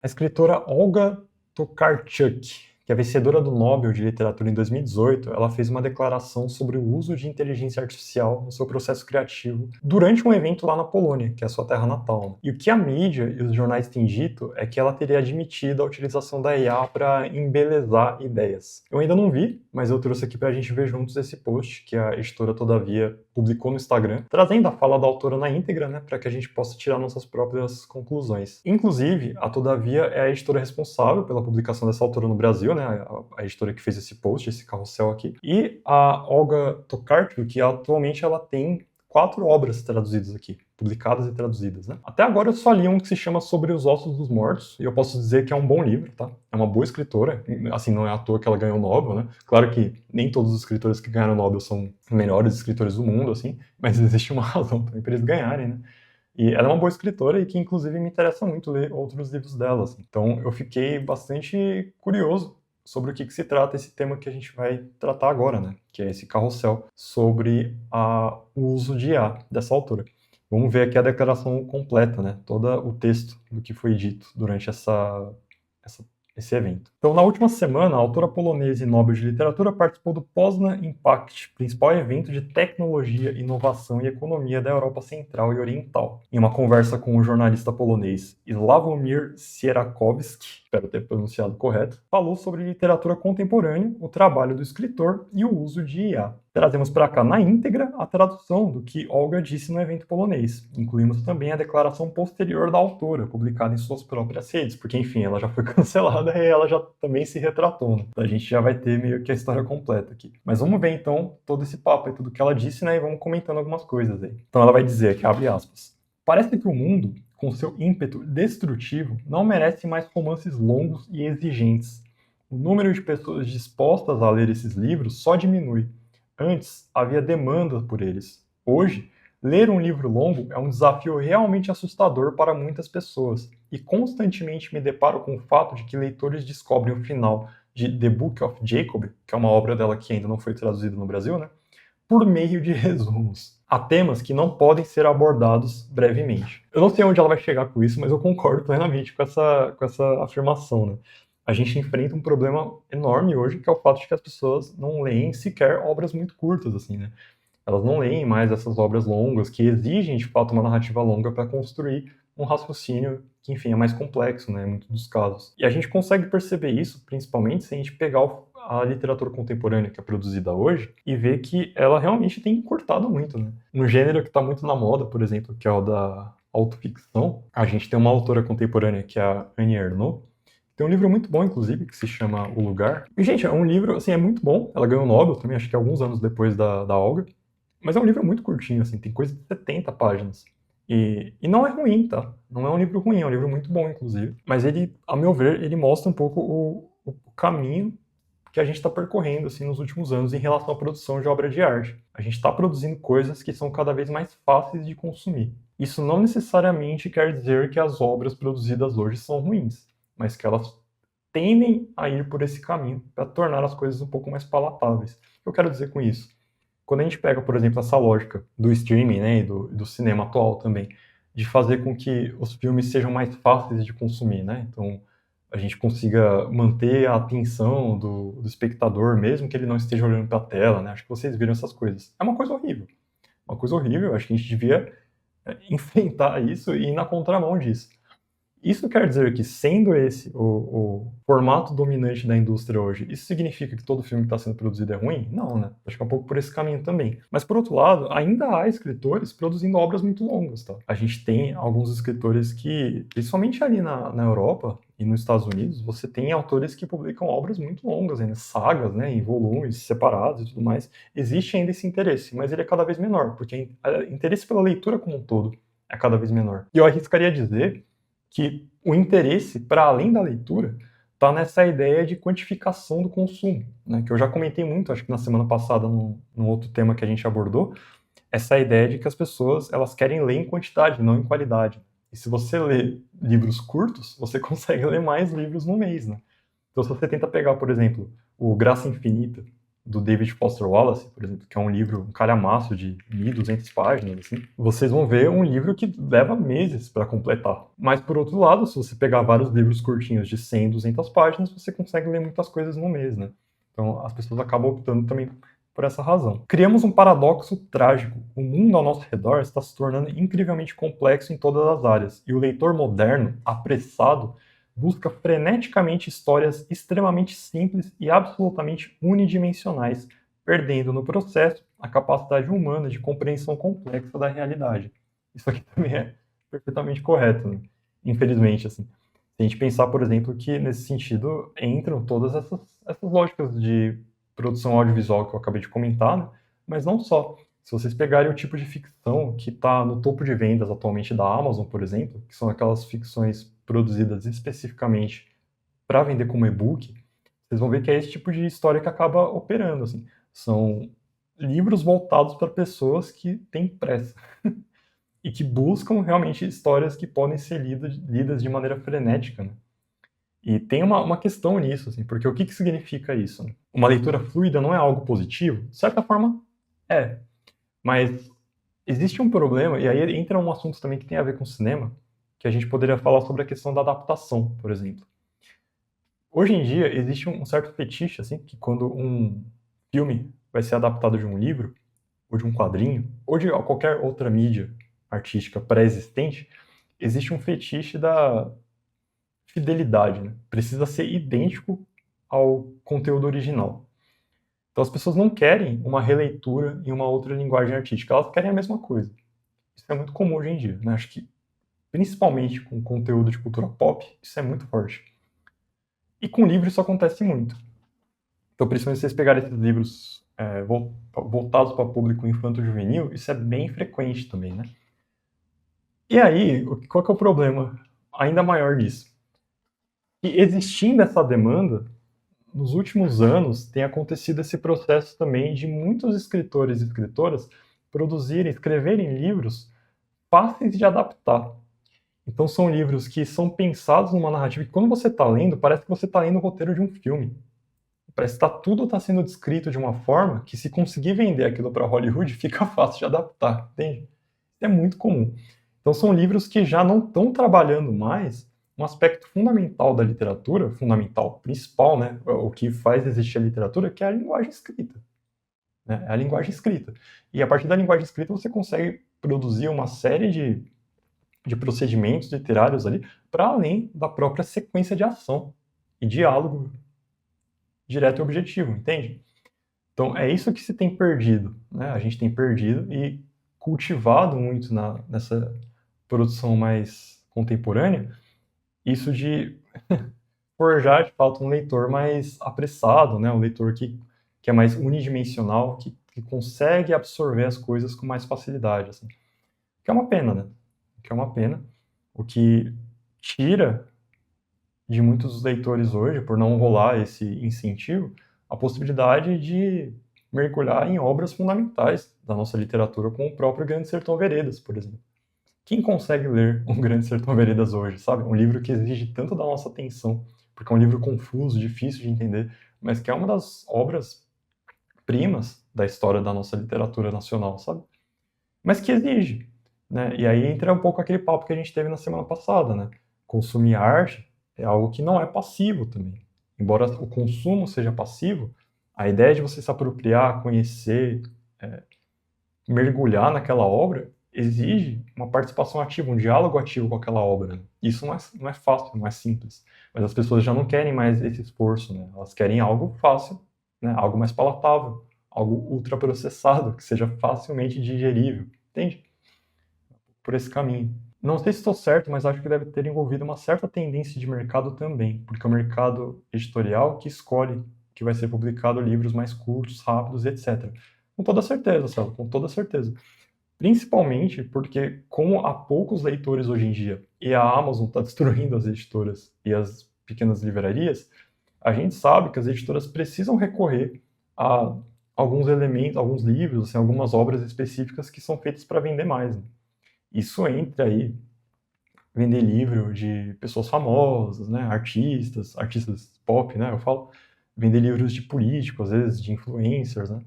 A escritora Olga Tokarczuk, que é vencedora do Nobel de Literatura em 2018, ela fez uma declaração sobre o uso de inteligência artificial no seu processo criativo durante um evento lá na Polônia, que é a sua terra natal. E o que a mídia e os jornais têm dito é que ela teria admitido a utilização da IA para embelezar ideias. Eu ainda não vi, mas eu trouxe aqui para a gente ver juntos esse post que a editora Todavia publicou no Instagram, trazendo a fala da autora na íntegra, né, para que a gente possa tirar nossas próprias conclusões. Inclusive, a Todavia é a editora responsável pela publicação dessa autora no Brasil, né, a editora que fez esse post, esse carrossel aqui. E a Olga Tokarczuk, que atualmente ela tem 4 obras traduzidas aqui, publicadas e traduzidas, né? Até agora eu só li um que se chama Sobre os Ossos dos Mortos, e eu posso dizer que é um bom livro, tá? É uma boa escritora, assim, não é à toa que ela ganhou o Nobel, né? Claro que nem todos os escritores que ganharam o Nobel são os melhores escritores do mundo, assim, mas existe uma razão também para eles ganharem, né? E ela é uma boa escritora e que, inclusive, me interessa muito ler outros livros dela, assim. Então eu fiquei bastante curioso sobre o que se trata esse tema que a gente vai tratar agora, né? Que é esse carrossel sobre o uso de IA dessa autora. Vamos ver aqui a declaração completa, né? Todo o texto do que foi dito durante esse evento. Então, na última semana, a autora polonesa e Nobel de Literatura participou do Poznan Impact, principal evento de tecnologia, inovação e economia da Europa Central e Oriental. Em uma conversa com o jornalista polonês Sławomir Sierakowski, espero ter pronunciado correto, falou sobre literatura contemporânea, o trabalho do escritor e o uso de IA. Trazemos para cá na íntegra a tradução do que Olga disse no evento polonês. Incluímos também a declaração posterior da autora, publicada em suas próprias redes, porque, enfim, ela já foi cancelada e ela já também se retratou, né? A gente já vai ter meio que a história completa aqui. Mas vamos ver, então, todo esse papo e tudo que ela disse, né? E vamos comentando algumas coisas aí. Então ela vai dizer aqui, abre aspas, parece que o mundo, com seu ímpeto destrutivo, não merece mais romances longos e exigentes. O número de pessoas dispostas a ler esses livros só diminui. Antes, havia demanda por eles. Hoje, ler um livro longo é um desafio realmente assustador para muitas pessoas, e constantemente me deparo com o fato de que leitores descobrem o final de The Book of Jacob, que é uma obra dela que ainda não foi traduzida no Brasil, né? Por meio de resumos. Há temas que não podem ser abordados brevemente. Eu não sei onde ela vai chegar com isso, mas eu concordo plenamente com essa afirmação, né? A gente enfrenta um problema enorme hoje, que é o fato de que as pessoas não leem sequer obras muito curtas, assim, né? Elas não leem mais essas obras longas, que exigem, de fato, uma narrativa longa para construir um raciocínio que, enfim, é mais complexo, né, em muitos dos casos. E a gente consegue perceber isso, principalmente, se a gente pegar a literatura contemporânea que é produzida hoje e ver que ela realmente tem encurtado muito, né? Um gênero que está muito na moda, por exemplo, que é o da autoficção, a gente tem uma autora contemporânea que é a Annie Ernaux. Tem um livro muito bom, inclusive, que se chama O Lugar. E, gente, é um livro, assim, é muito bom. Ela ganhou o Nobel também, acho que alguns anos depois da Olga. Mas é um livro muito curtinho, assim, tem coisa de 70 páginas. E não é ruim, tá? Não é um livro ruim, é um livro muito bom, inclusive. Mas ele, a meu ver, ele mostra um pouco o caminho que a gente está percorrendo, assim, nos últimos anos em relação à produção de obra de arte. A gente está produzindo coisas que são cada vez mais fáceis de consumir. Isso não necessariamente quer dizer que as obras produzidas hoje são ruins, mas que elas tendem a ir por esse caminho para tornar as coisas um pouco mais palatáveis. O que eu quero dizer com isso? Quando a gente pega, por exemplo, essa lógica do streaming, né, e do cinema atual também, de fazer com que os filmes sejam mais fáceis de consumir, né? Então, a gente consiga manter a atenção do espectador, mesmo que ele não esteja olhando para a tela, né? Acho que vocês viram essas coisas. É uma coisa horrível. Uma coisa horrível, acho que a gente devia enfrentar isso e ir na contramão disso. Isso quer dizer que, sendo esse o formato dominante da indústria hoje, isso significa que todo filme que está sendo produzido é ruim? Não, né? Acho que é um pouco por esse caminho também. Mas, por outro lado, ainda há escritores produzindo obras muito longas, tá? A gente tem alguns escritores que, principalmente ali na Europa e nos Estados Unidos, você tem autores que publicam obras muito longas, ainda, sagas, né, em volumes separados e tudo mais. Existe ainda esse interesse, mas ele é cada vez menor, porque o interesse pela leitura como um todo é cada vez menor. E eu arriscaria dizer que o interesse, para além da leitura, está nessa ideia de quantificação do consumo, né? Que eu já comentei muito, acho que na semana passada, num outro tema que a gente abordou, essa ideia de que as pessoas elas querem ler em quantidade, não em qualidade. E se você lê livros curtos, você consegue ler mais livros no mês, né? Então, se você tenta pegar, por exemplo, o Graça Infinita, do David Foster Wallace, por exemplo, que é um livro, um calhamaço de 1.200 páginas, assim, vocês vão ver um livro que leva meses para completar. Mas, por outro lado, se você pegar vários livros curtinhos de 100, 200 páginas, você consegue ler muitas coisas no mês, né? Então, as pessoas acabam optando também por essa razão. Criamos um paradoxo trágico. O mundo ao nosso redor está se tornando incrivelmente complexo em todas as áreas, e o leitor moderno, apressado, busca freneticamente histórias extremamente simples e absolutamente unidimensionais, perdendo no processo a capacidade humana de compreensão complexa da realidade. Isso aqui também é perfeitamente correto, né? Infelizmente, assim. Se a gente pensar, por exemplo, que nesse sentido entram todas essas lógicas de produção audiovisual que eu acabei de comentar, né? Mas não só. Se vocês pegarem o tipo de ficção que está no topo de vendas atualmente da Amazon, por exemplo, que são aquelas ficções produzidas especificamente para vender como e-book, vocês vão ver que é esse tipo de história que acaba operando, assim. São livros voltados para pessoas que têm pressa e que buscam realmente histórias que podem ser lidas de maneira frenética, né? E tem uma questão nisso, assim, porque o que significa isso, né? Uma leitura fluida não é algo positivo? De certa forma, é. Mas existe um problema, e aí entra um assunto também que tem a ver com cinema, que a gente poderia falar sobre a questão da adaptação, por exemplo. Hoje em dia, existe um certo fetiche, assim, que quando um filme vai ser adaptado de um livro, ou de um quadrinho, ou de qualquer outra mídia artística pré-existente, existe um fetiche da fidelidade, né? Precisa ser idêntico ao conteúdo original. Então as pessoas não querem uma releitura em uma outra linguagem artística, elas querem a mesma coisa. Isso é muito comum hoje em dia, né? Acho que principalmente com conteúdo de cultura pop, isso é muito forte. E com livro isso acontece muito. Então, principalmente se vocês pegarem esses livros voltados para público infanto-juvenil, isso é bem frequente também, né? E aí, qual que é o problema ainda maior disso? E existindo essa demanda, nos últimos anos tem acontecido esse processo também de muitos escritores e escritoras escreverem livros fáceis de adaptar. Então são livros que são pensados numa narrativa que quando você está lendo, parece que você está lendo o roteiro de um filme. Parece que tudo está sendo descrito de uma forma que se conseguir vender aquilo para Hollywood fica fácil de adaptar, entende? Isso é muito comum. Então são livros que já não estão trabalhando mais um aspecto fundamental da literatura, fundamental, principal, né? O que faz existir a literatura, que é a linguagem escrita. Né? É a linguagem escrita. E a partir da linguagem escrita você consegue produzir uma série de procedimentos literários ali para além da própria sequência de ação e diálogo direto e objetivo, entende? Então é isso que se tem perdido, né? A gente tem perdido e cultivado muito nessa produção mais contemporânea, isso de forjar de fato um leitor mais apressado, né? Um leitor que é mais unidimensional, que consegue absorver as coisas com mais facilidade, assim. Que é uma pena, né? Que é uma pena, o que tira de muitos leitores hoje, por não rolar esse incentivo, a possibilidade de mergulhar em obras fundamentais da nossa literatura, como o próprio Grande Sertão Veredas, por exemplo. Quem consegue ler um Grande Sertão Veredas hoje, sabe? Um livro que exige tanto da nossa atenção, porque é um livro confuso, difícil de entender, mas que é uma das obras primas da história da nossa literatura nacional, sabe? Mas que exige, né? E aí entra um pouco aquele papo que a gente teve na semana passada, né? Consumir arte é algo que não é passivo também. Embora o consumo seja passivo, a ideia de você se apropriar, conhecer, mergulhar naquela obra exige uma participação ativa, um diálogo ativo com aquela obra. Né? Isso não é fácil, não é simples. Mas as pessoas já não querem mais esse esforço, né? Elas querem algo fácil, né? Algo mais palatável, algo ultraprocessado, que seja facilmente digerível, entende? Por esse caminho. Não sei se estou certo, mas acho que deve ter envolvido uma certa tendência de mercado também, porque é o mercado editorial que escolhe que vai ser publicado livros mais curtos, rápidos, etc. Com toda certeza, Céu, com toda certeza. Principalmente porque, como há poucos leitores hoje em dia, e a Amazon está destruindo as editoras e as pequenas livrarias, a gente sabe que as editoras precisam recorrer a alguns elementos, alguns livros, assim, algumas obras específicas que são feitas para vender mais. Né? Isso entra aí, vender livro de pessoas famosas, né, artistas pop, né, eu falo, vender livros de políticos, às vezes de influencers, né?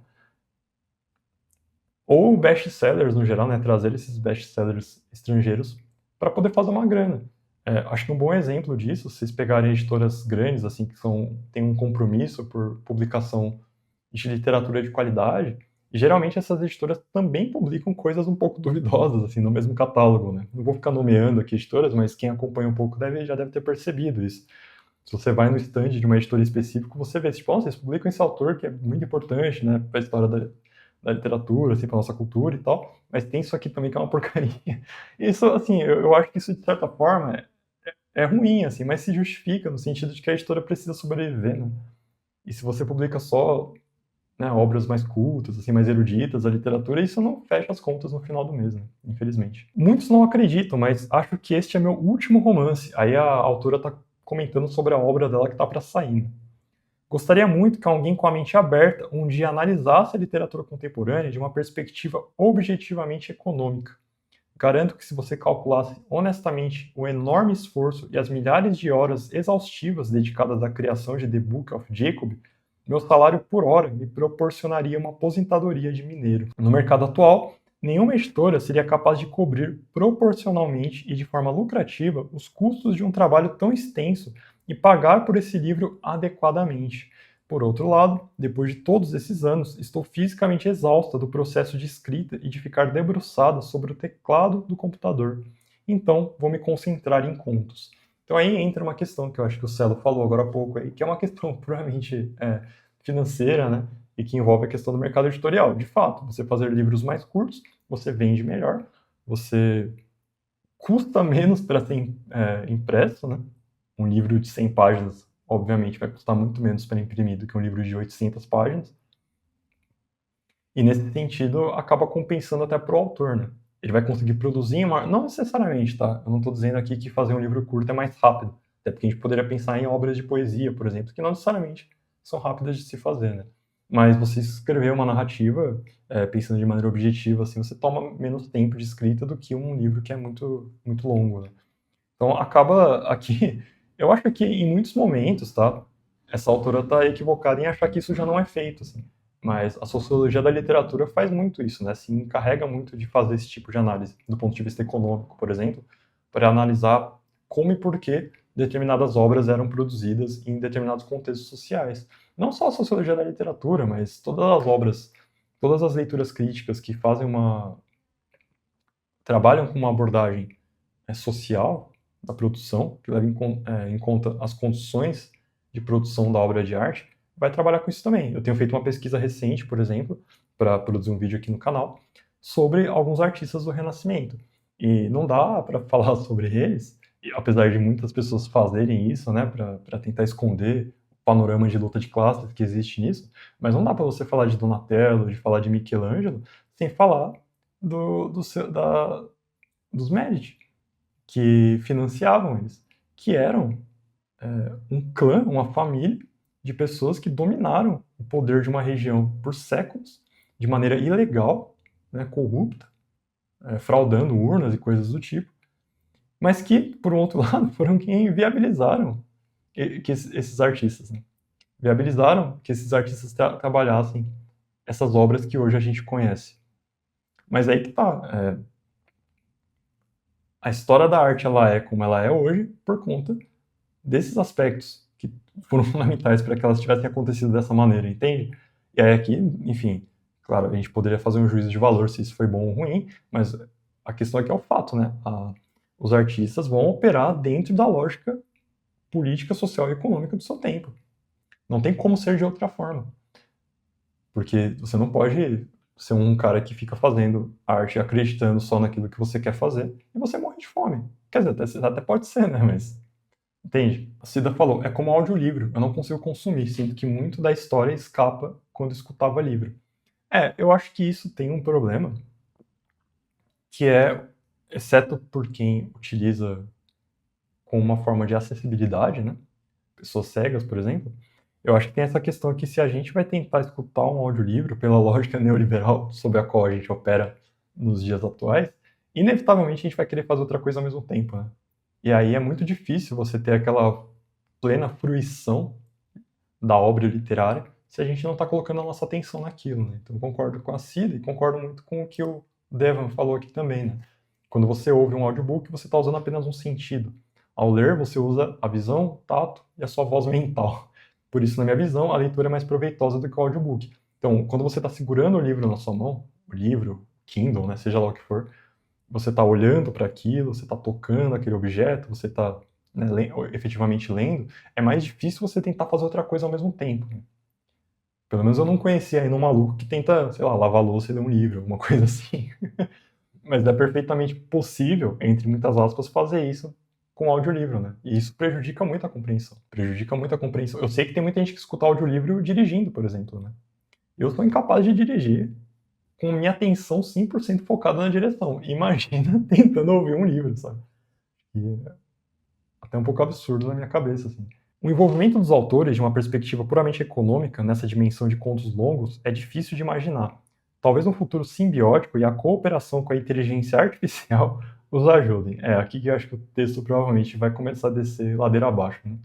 Ou best-sellers no geral, né? Trazer esses best-sellers estrangeiros para poder fazer uma grana. Acho que um bom exemplo disso, se vocês pegarem editoras grandes, assim, que têm um compromisso por publicação de literatura de qualidade, e geralmente essas editoras também publicam coisas um pouco duvidosas, assim, no mesmo catálogo, né? Não vou ficar nomeando aqui editoras, mas quem acompanha um pouco já deve ter percebido isso. Se você vai no stand de uma editora específica, você vê, tipo, vocês publicam esse autor que é muito importante, né, para a história da literatura, assim, para nossa cultura e tal, mas tem isso aqui também que é uma porcaria. Isso, assim, eu acho que isso, de certa forma, é ruim, assim, mas se justifica no sentido de que a editora precisa sobreviver, né? E se você publica só, né, obras mais cultas, assim, mais eruditas, a literatura, isso não fecha as contas no final do mês, né? Infelizmente. Muitos não acreditam, mas acho que este é meu último romance. Aí a autora tá comentando sobre a obra dela que tá para sair. Gostaria muito que alguém com a mente aberta um dia analisasse a literatura contemporânea de uma perspectiva objetivamente econômica. Garanto que se você calculasse honestamente o enorme esforço e as milhares de horas exaustivas dedicadas à criação de The Book of Jacob, meu salário por hora me proporcionaria uma aposentadoria de mineiro. No mercado atual, nenhuma editora seria capaz de cobrir proporcionalmente e de forma lucrativa os custos de um trabalho tão extenso e pagar por esse livro adequadamente. Por outro lado, depois de todos esses anos, estou fisicamente exausta do processo de escrita e de ficar debruçada sobre o teclado do computador. Então, vou me concentrar em contos. Então aí entra uma questão que eu acho que o Celo falou agora há pouco aí, que é uma questão puramente financeira, né? E que envolve a questão do mercado editorial. De fato, você fazer livros mais curtos, você vende melhor, você custa menos para ser impresso, né? Um livro de 100 páginas, obviamente, vai custar muito menos para imprimir do que um livro de 800 páginas. E nesse sentido, acaba compensando até para o autor, né? Ele vai conseguir produzir em uma... Não necessariamente, tá? Eu não estou dizendo aqui que fazer um livro curto é mais rápido. Até porque a gente poderia pensar em obras de poesia, por exemplo, que não necessariamente são rápidas de se fazer, né? Mas você escrever uma narrativa, pensando de maneira objetiva, assim, você toma menos tempo de escrita do que um livro que é muito, muito longo, né? Então, acaba aqui... Eu acho que em muitos momentos, tá? Essa autora está equivocada em achar que isso já não é feito, assim. Mas a sociologia da literatura faz muito isso, né? Se encarrega muito de fazer esse tipo de análise, do ponto de vista econômico, por exemplo, para analisar como e por que determinadas obras eram produzidas em determinados contextos sociais. Não só a sociologia da literatura, mas todas as obras, todas as leituras críticas que trabalham com uma abordagem social da produção, que leva em conta as condições de produção da obra de arte, vai trabalhar com isso também. Eu tenho feito uma pesquisa recente, por exemplo, para produzir um vídeo aqui no canal, sobre alguns artistas do Renascimento. E não dá para falar sobre eles, apesar de muitas pessoas fazerem isso, né, para tentar esconder o panorama de luta de classes que existe nisso, mas não dá para você falar de Donatello, de falar de Michelangelo, sem falar dos Medici, que financiavam eles, que eram um clã, uma família de pessoas que dominaram o poder de uma região por séculos, de maneira ilegal, né, corrupta, fraudando urnas e coisas do tipo, mas que, por um outro lado, foram quem viabilizaram que esses artistas, né? Viabilizaram que esses artistas trabalhassem essas obras que hoje a gente conhece. Mas aí que tá, a história da arte ela é como ela é hoje por conta desses aspectos que foram fundamentais para que elas tivessem acontecido dessa maneira, entende? E aí aqui, enfim, claro, a gente poderia fazer um juízo de valor se isso foi bom ou ruim, mas a questão aqui é o fato, né? Os artistas vão operar dentro da lógica política, social e econômica do seu tempo. Não tem como ser de outra forma. Porque você não pode ser um cara que fica fazendo arte acreditando só naquilo que você quer fazer e você morre de fome. Quer dizer, até pode ser, né? Mas entende? A Cida falou, é como audiolivro, eu não consigo consumir, sinto que muito da história escapa quando escutava livro. Eu acho que isso tem um problema, que é, exceto por quem utiliza com uma forma de acessibilidade, né? Pessoas cegas, por exemplo, eu acho que tem essa questão que se a gente vai tentar escutar um audiolivro pela lógica neoliberal sobre a qual a gente opera nos dias atuais, inevitavelmente a gente vai querer fazer outra coisa ao mesmo tempo, né? E aí é muito difícil você ter aquela plena fruição da obra literária se a gente não está colocando a nossa atenção naquilo, né? Então, eu concordo com a Cida e concordo muito com o que o Devan falou aqui também, né? Quando você ouve um audiobook, você está usando apenas um sentido. Ao ler, você usa a visão, o tato e a sua voz mental. Por isso, na minha visão, a leitura é mais proveitosa do que o audiobook. Então, quando você está segurando o livro na sua mão, o livro, Kindle, né, seja lá o que for, você está olhando para aquilo, você está tocando aquele objeto, você está, né, efetivamente lendo, é mais difícil você tentar fazer outra coisa ao mesmo tempo. Né? Pelo menos eu não conhecia ainda um maluco que tenta, sei lá, lavar a louça e ler um livro, alguma coisa assim. Mas é perfeitamente possível, entre muitas aspas, fazer isso com audiolivro, né? E isso prejudica muito a compreensão. Prejudica muito a compreensão. Eu sei que tem muita gente que escuta audiolivro dirigindo, por exemplo, né? Eu sou incapaz de dirigir com minha atenção 100% focada na direção. Imagina tentando ouvir um livro, sabe? E é até um pouco absurdo na minha cabeça, assim. O envolvimento dos autores de uma perspectiva puramente econômica nessa dimensão de contos longos é difícil de imaginar. Talvez um futuro simbiótico e a cooperação com a inteligência artificial os ajudem. É aqui que eu acho que o texto provavelmente vai começar a descer ladeira abaixo. Né?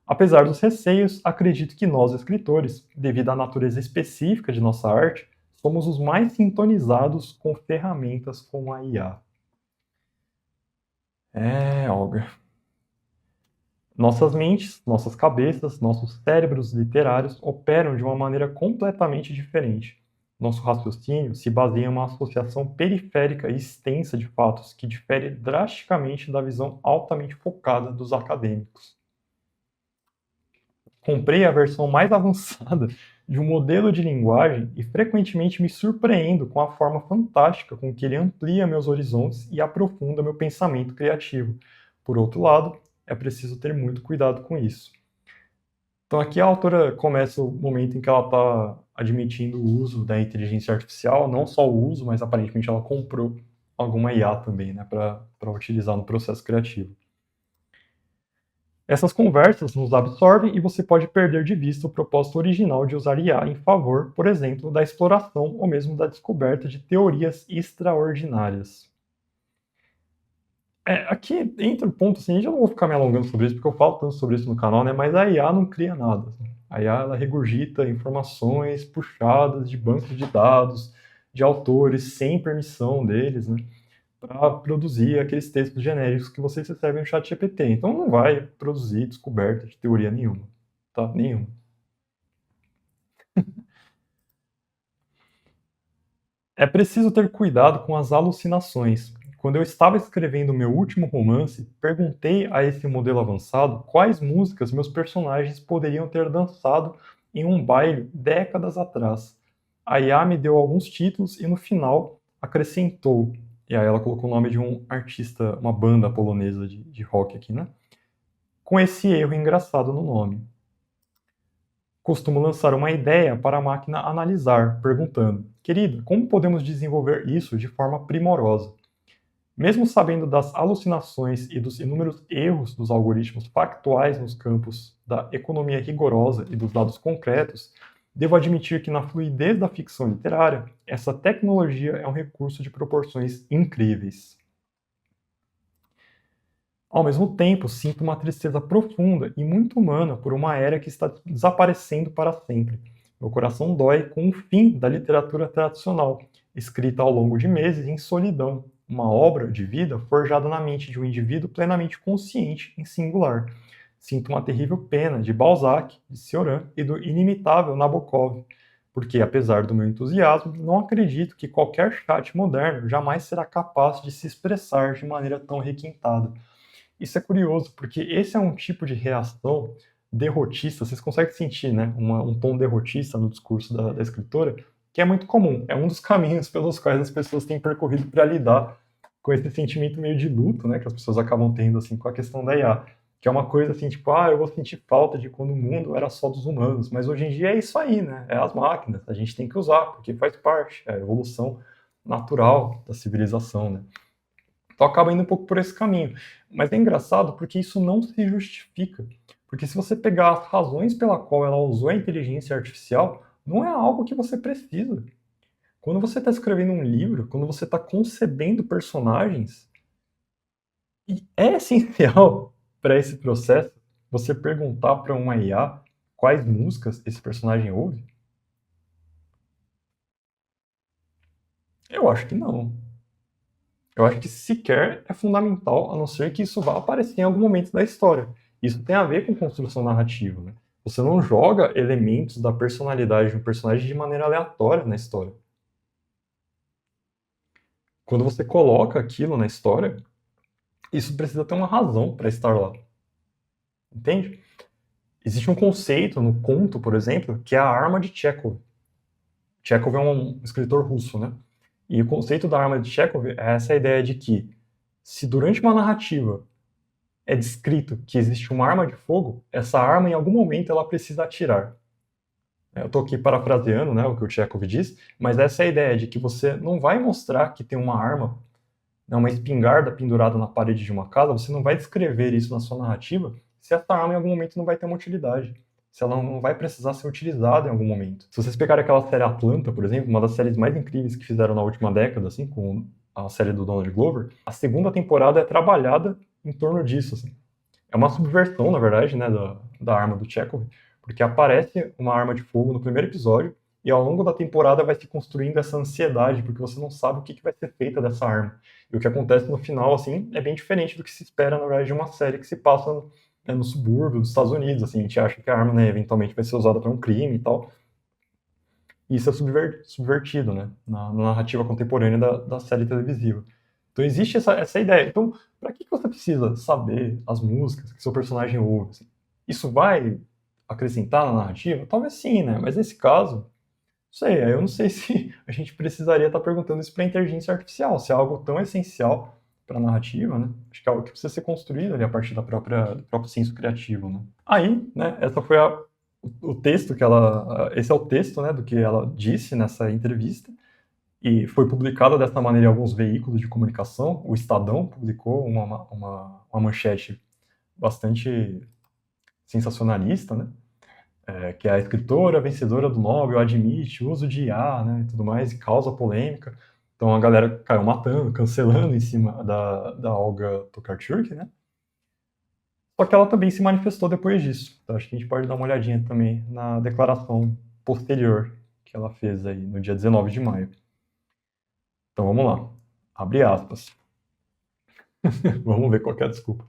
Apesar dos receios, acredito que nós, escritores, devido à natureza específica de nossa arte, somos os mais sintonizados com ferramentas como a IA. Olga. Nossas mentes, nossas cabeças, nossos cérebros literários operam de uma maneira completamente diferente. Nosso raciocínio se baseia em uma associação periférica e extensa de fatos que difere drasticamente da visão altamente focada dos acadêmicos. Comprei a versão mais avançada de um modelo de linguagem e frequentemente me surpreendo com a forma fantástica com que ele amplia meus horizontes e aprofunda meu pensamento criativo. Por outro lado, é preciso ter muito cuidado com isso. Então aqui a autora começa o momento em que ela está admitindo o uso da inteligência artificial, não só o uso, mas aparentemente ela comprou alguma IA também, né, para utilizar no processo criativo. Essas conversas nos absorvem e você pode perder de vista o propósito original de usar IA em favor, por exemplo, da exploração ou mesmo da descoberta de teorias extraordinárias. Aqui entra o ponto, assim, eu já não vou ficar me alongando sobre isso, porque eu falo tanto sobre isso no canal, né, mas a IA não cria nada. Assim. A IA, ela regurgita informações puxadas de bancos de dados, de autores, sem permissão deles, né, para produzir aqueles textos genéricos que vocês recebem no chat GPT. Então não vai produzir descoberta de teoria nenhuma, tá? Nenhuma. É preciso ter cuidado com as alucinações. Quando eu estava escrevendo meu último romance, perguntei a esse modelo avançado quais músicas meus personagens poderiam ter dançado em um baile décadas atrás. A IA me deu alguns títulos e no final acrescentou, e aí ela colocou o nome de um artista, uma banda polonesa de rock aqui, né? Com esse erro engraçado no nome. Costumo lançar uma ideia para a máquina analisar, perguntando: querida, como podemos desenvolver isso de forma primorosa? Mesmo sabendo das alucinações e dos inúmeros erros dos algoritmos factuais nos campos da economia rigorosa e dos dados concretos, devo admitir que na fluidez da ficção literária, essa tecnologia é um recurso de proporções incríveis. Ao mesmo tempo, sinto uma tristeza profunda e muito humana por uma era que está desaparecendo para sempre. Meu coração dói com o fim da literatura tradicional, escrita ao longo de meses em solidão, uma obra de vida forjada na mente de um indivíduo plenamente consciente em singular. Sinto uma terrível pena de Balzac, de Cioran e do inimitável Nabokov, porque, apesar do meu entusiasmo, não acredito que qualquer chat moderno jamais será capaz de se expressar de maneira tão requintada. Isso é curioso, porque esse é um tipo de reação derrotista, vocês conseguem sentir, né, um tom derrotista no discurso da escritora, que é muito comum, é um dos caminhos pelos quais as pessoas têm percorrido para lidar com esse sentimento meio de luto, né, que as pessoas acabam tendo, assim, com a questão da IA, que é uma coisa assim, tipo, eu vou sentir falta de quando o mundo era só dos humanos, mas hoje em dia é isso aí, né, é as máquinas, a gente tem que usar, porque faz parte, é a evolução natural da civilização, né. Então acaba indo um pouco por esse caminho. Mas é engraçado porque isso não se justifica. Porque se você pegar as razões pela qual ela usou a inteligência artificial, não é algo que você precisa. Quando você está escrevendo um livro, quando você está concebendo personagens, é essencial para esse processo você perguntar para uma IA quais músicas esse personagem ouve? Eu acho que não. Eu acho que sequer é fundamental, a não ser que isso vá aparecer em algum momento da história. Isso tem a ver com construção narrativa, né? Você não joga elementos da personalidade de um personagem de maneira aleatória na história. Quando você coloca aquilo na história, isso precisa ter uma razão para estar lá. Entende? Existe um conceito no conto, por exemplo, que é a arma de Chekhov. Chekhov é um escritor russo, né? E o conceito da arma de Chekhov é essa ideia de que, se durante uma narrativa é descrito que existe uma arma de fogo, essa arma em algum momento ela precisa atirar. Eu estou aqui parafraseando, né, o que o Chekhov diz, mas essa é a ideia de que você não vai mostrar que tem uma arma, né, uma espingarda pendurada na parede de uma casa, você não vai descrever isso na sua narrativa se essa arma em algum momento não vai ter uma utilidade, se ela não vai precisar ser utilizada em algum momento. Se vocês pegarem aquela série Atlanta, por exemplo, uma das séries mais incríveis que fizeram na última década, assim, com a série do Donald Glover, a segunda temporada é trabalhada em torno disso, assim. É uma subversão, na verdade, né, da arma do Chekhov, porque aparece uma arma de fogo no primeiro episódio e ao longo da temporada vai se construindo essa ansiedade, porque você não sabe o que vai ser feita dessa arma. E o que acontece no final, assim, é bem diferente do que se espera, na verdade, de uma série que se passa no subúrbio dos Estados Unidos, assim, a gente acha que a arma, né, eventualmente vai ser usada para um crime e tal. E isso é subvertido, né, na narrativa contemporânea da série televisiva. Então existe essa ideia. Então, para que você precisa saber as músicas que seu personagem ouve? Assim? Isso vai acrescentar na narrativa? Talvez sim, né? Mas nesse caso, não sei, eu não sei se a gente precisaria estar perguntando isso para a inteligência artificial, se é algo tão essencial para a narrativa, né? Acho que é algo que precisa ser construído ali a partir do próprio senso criativo, né? Aí, né, essa foi o texto que esse é o texto, né, do que ela disse nessa entrevista. E foi publicada dessa maneira em alguns veículos de comunicação. O Estadão publicou uma manchete bastante sensacionalista, né? Que a escritora vencedora do Nobel admite o uso de IA, né, e tudo mais, e causa polêmica. Então a galera caiu matando, cancelando em cima da Olga Tokarczuk, né? Só que ela também se manifestou depois disso. Então acho que a gente pode dar uma olhadinha também na declaração posterior que ela fez aí no dia 19 de maio. Então vamos lá. Abre aspas. Vamos ver qual é a desculpa.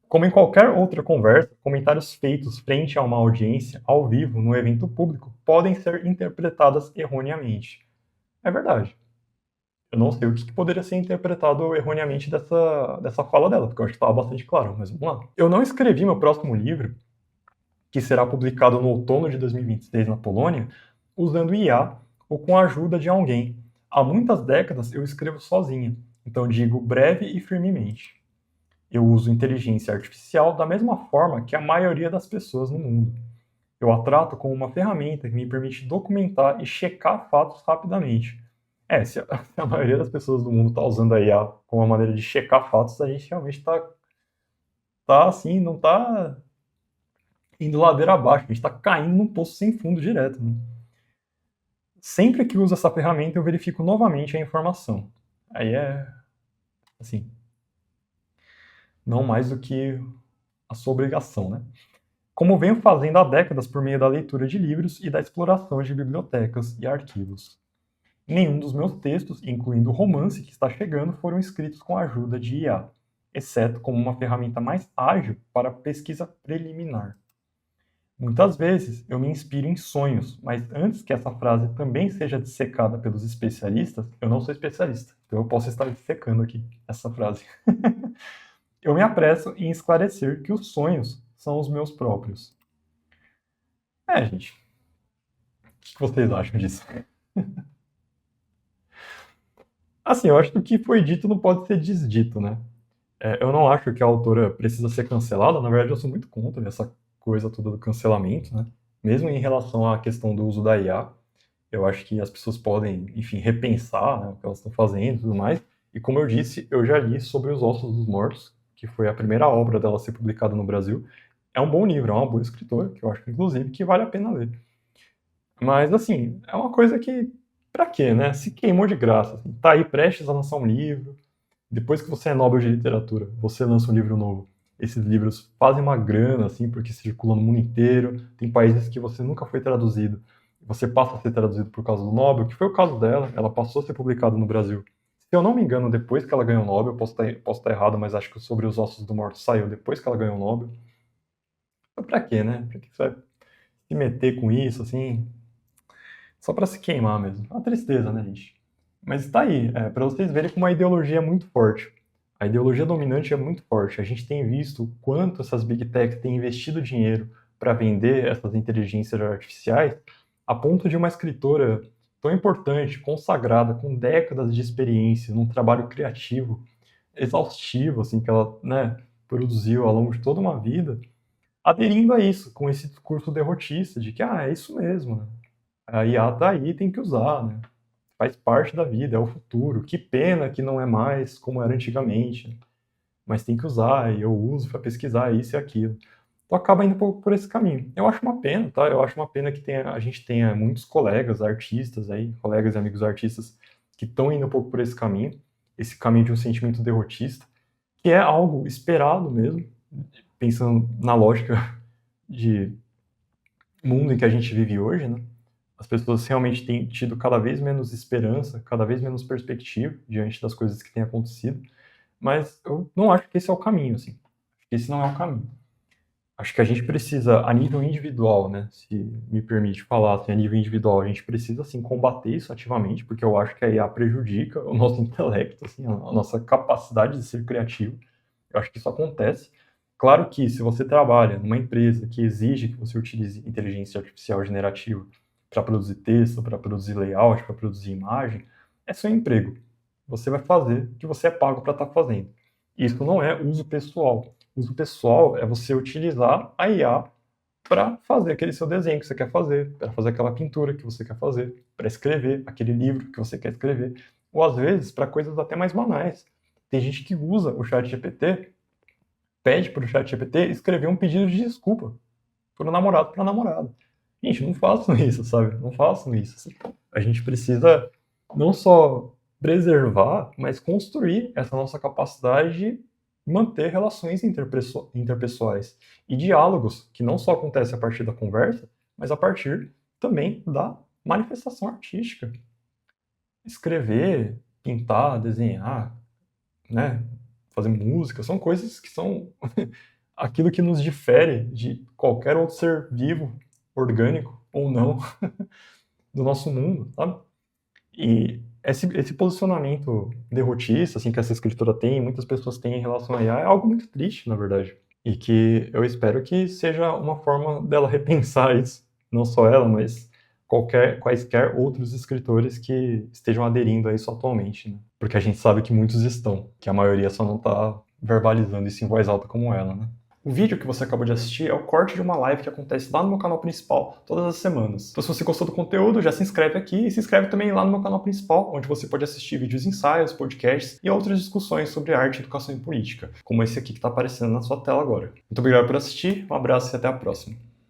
Como em qualquer outra conversa, comentários feitos frente a uma audiência, ao vivo, no evento público, podem ser interpretadas erroneamente. É verdade. Eu não sei o que poderia ser interpretado erroneamente dessa fala dela, porque eu acho que estava bastante claro, mas vamos lá. Eu não escrevi meu próximo livro, que será publicado no outono de 2026 na Polônia, usando IA ou com a ajuda de alguém. Há muitas décadas eu escrevo sozinha, então digo breve e firmemente. Eu uso inteligência artificial da mesma forma que a maioria das pessoas no mundo. Eu a trato como uma ferramenta que me permite documentar e checar fatos rapidamente. Se a maioria das pessoas do mundo está usando a IA como uma maneira de checar fatos, a gente realmente tá assim, não está indo ladeira abaixo, a gente está caindo num poço sem fundo direto. Né? Sempre que uso essa ferramenta, eu verifico novamente a informação. Aí assim, não mais do que a sua obrigação, né? Como venho fazendo há décadas por meio da leitura de livros e da exploração de bibliotecas e arquivos. Nenhum dos meus textos, incluindo o romance que está chegando, foram escritos com a ajuda de IA, exceto como uma ferramenta mais ágil para pesquisa preliminar. Muitas vezes eu me inspiro em sonhos, mas antes que essa frase também seja dissecada pelos especialistas, eu não sou especialista, então eu posso estar dissecando aqui essa frase. Eu me apresso em esclarecer que os sonhos são os meus próprios. Gente, o que vocês acham disso? Assim, eu acho que o que foi dito não pode ser desdito, né? Eu não acho que a autora precisa ser cancelada, na verdade eu sou muito contra essa coisa toda do cancelamento, né? Mesmo em relação à questão do uso da IA, eu acho que as pessoas podem, enfim, repensar, né, o que elas estão fazendo e tudo mais. E como eu disse, eu já li sobre Os Ossos dos Mortos, que foi a primeira obra dela a ser publicada no Brasil. É um bom livro, é uma boa escritora, que eu acho, inclusive, que vale a pena ler. Mas, assim, é uma coisa que, pra quê, né? Se queimou de graça. Tá aí prestes a lançar um livro, depois que você é Nobel de Literatura, você lança um livro novo. esses livros fazem uma grana, assim, porque circulam no mundo inteiro. Tem países que você nunca foi traduzido, você passa a ser traduzido por causa do Nobel, que foi o caso dela, ela passou a ser publicada no Brasil. Se eu não me engano, depois que ela ganhou o Nobel, posso estar errado, mas acho que Sobre os Ossos do Morto saiu depois que ela ganhou o Nobel. Mas pra quê, né? Pra que você vai se meter com isso, assim? Só pra se queimar mesmo. É uma tristeza, né, gente? Mas tá aí, pra vocês verem como a ideologia é muito forte. A ideologia dominante é muito forte. A gente tem visto o quanto essas big techs têm investido dinheiro para vender essas inteligências artificiais, a ponto de uma escritora tão importante, consagrada, com décadas de experiência, num trabalho criativo, exaustivo, assim, que ela, né, produziu ao longo de toda uma vida, aderindo a isso, com esse discurso derrotista de que, é isso mesmo, né? A IA tá aí, tem que usar, né? Faz parte da vida, é o futuro. Que pena que não é mais como era antigamente, mas tem que usar, e eu uso para pesquisar isso e aquilo. Então acaba indo por esse caminho. Eu acho uma pena, tá? Eu acho uma pena que a gente tenha muitos colegas artistas aí, colegas e amigos artistas, que estão indo um pouco por esse caminho de um sentimento derrotista, que é algo esperado mesmo, pensando na lógica de mundo em que a gente vive hoje, né? As pessoas realmente têm tido cada vez menos esperança, cada vez menos perspectiva diante das coisas que têm acontecido, mas eu não acho que esse é o caminho, assim. Acho que esse não é o caminho. Acho que a gente precisa, a nível individual, né, se me permite falar, assim, a nível individual, a gente precisa, assim, combater isso ativamente, porque eu acho que a IA prejudica o nosso intelecto, assim, a nossa capacidade de ser criativo. Eu acho que isso acontece. Claro que se você trabalha numa empresa que exige que você utilize inteligência artificial generativa para produzir texto, para produzir layout, para produzir imagem, é seu emprego. Você vai fazer o que você é pago para estar fazendo. Isso não é uso pessoal. Uso pessoal é você utilizar a IA para fazer aquele seu desenho que você quer fazer, para fazer aquela pintura que você quer fazer, para escrever aquele livro que você quer escrever, ou às vezes para coisas até mais banais. Tem gente que usa o ChatGPT, pede para o ChatGPT escrever um pedido de desculpa para o namorado, para a namorada. Gente, não façam isso, sabe? Não façam isso. A gente precisa não só preservar, mas construir essa nossa capacidade de manter relações interpessoais e diálogos que não só acontecem a partir da conversa, mas a partir também da manifestação artística. Escrever, pintar, desenhar, né? Fazer música, são coisas que são aquilo que nos difere de qualquer outro ser vivo, orgânico ou não, do nosso mundo, sabe? E esse posicionamento derrotista, assim, que essa escritora tem, muitas pessoas têm em relação a IA, é algo muito triste, na verdade. E que eu espero que seja uma forma dela repensar isso. Não só ela, mas quaisquer outros escritores que estejam aderindo a isso atualmente, né? Porque a gente sabe que muitos estão, que a maioria só não está verbalizando isso em voz alta como ela, né? O vídeo que você acabou de assistir é o corte de uma live que acontece lá no meu canal principal, todas as semanas. Então se você gostou do conteúdo, já se inscreve aqui e se inscreve também lá no meu canal principal, onde você pode assistir vídeos ensaios, podcasts e outras discussões sobre arte, educação e política, como esse aqui que está aparecendo na sua tela agora. Muito obrigado por assistir, um abraço e até a próxima.